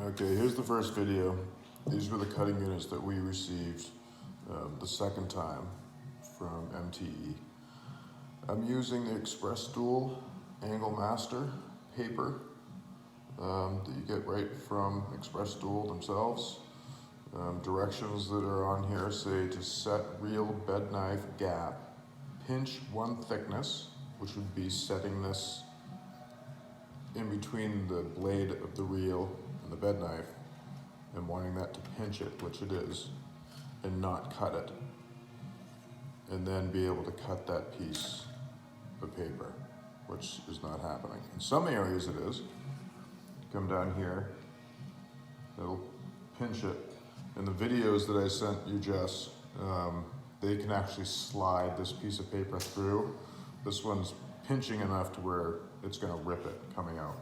Okay, here's the first video. These were the cutting units that we received the second time from MTE. I'm using the Express Dual Angle Master paper that you get right from Express Dual themselves. Directions that are on here say to set reel bed knife gap, pinch one thickness, which would be setting this in between the blade of the reel and the bed knife and wanting that to pinch it, which it is, and not cut it. And then be able to cut that piece of paper, which is not happening. In some areas it is. Come down here, it'll pinch it. In the videos that I sent you, Jess, they can actually slide this piece of paper through. This one's pinching enough to where it's gonna rip it coming out,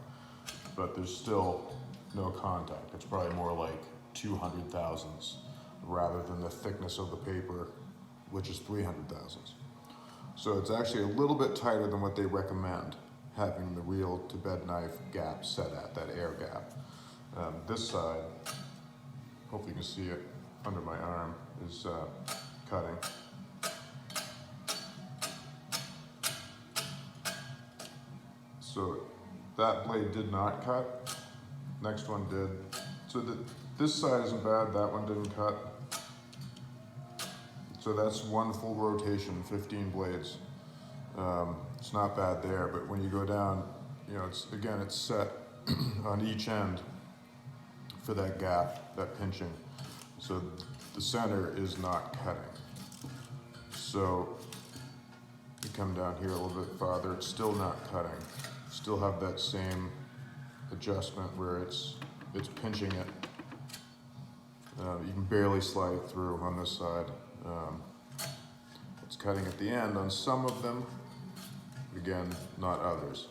but there's still no contact. It's probably more like 200 thousandths rather than the thickness of the paper, which is 300 thousandths. So it's actually a little bit tighter than what they recommend, having the reel to bed knife gap set at, that air gap. This side, hopefully you can see it under my arm, is cutting. So that blade did not cut, next one did. So this side isn't bad, that one didn't cut. So that's one full rotation, 15 blades. It's not bad there, but when you go down, you know, it's set on each end for that gap, that pinching. So the center is not cutting. So you come down here a little bit farther, it's still not cutting. Still have that same adjustment where it's pinching it. You can barely slide through on this side. It's cutting at the end on some of them, again, not others.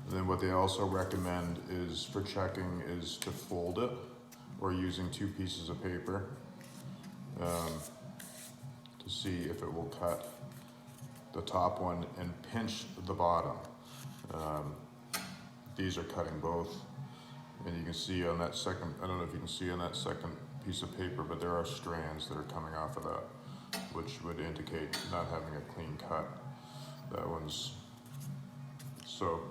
And then what they also recommend is for checking is to fold it or using two pieces of paper to see if it will cut the top one and pinch the bottom. These are cutting both, and you can see on that second, I don't know if you can see on that second piece of paper, but there are strands that are coming off of that, which would indicate not having a clean cut. That one's, so,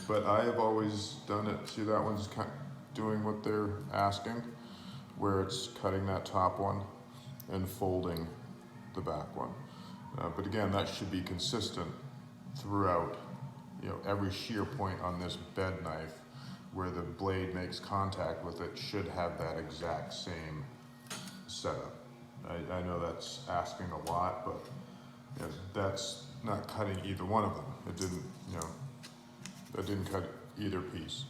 but I have always done it, see that one's doing what they're asking, where it's cutting that top one and folding the back one. But again, that should be consistent throughout, you know, every shear point on this bed knife where the blade makes contact with it should have that exact same setup. I know that's asking a lot, but you know, that's not cutting either one of them. It didn't, you know, that didn't cut either piece.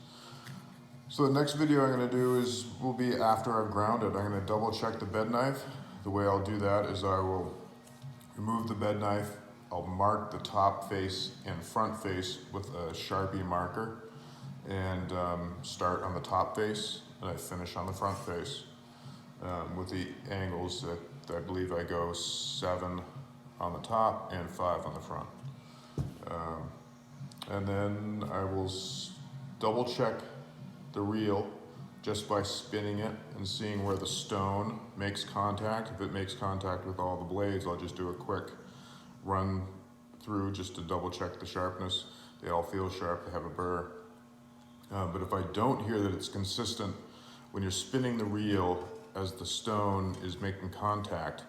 So the next video I'm gonna do will be after I've grounded. I'm gonna double check the bed knife. The way I'll do that is I will remove the bed knife. I'll mark the top face and front face with a Sharpie marker and start on the top face, and I finish on the front face with the angles that I believe I go 7 on the top and 5 on the front. And then I will double check the reel just by spinning it and seeing where the stone makes contact. If it makes contact with all the blades, I'll just do a quick run through just to double check the sharpness. They all feel sharp, they have a burr. But if I don't hear that it's consistent, when you're spinning the reel as the stone is making contact,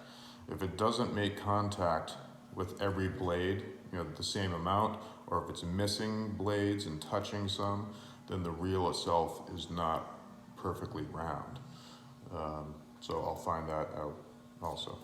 if it doesn't make contact with every blade, you know, the same amount, or if it's missing blades and touching some, then the reel itself is not perfectly round. So I'll find that out also.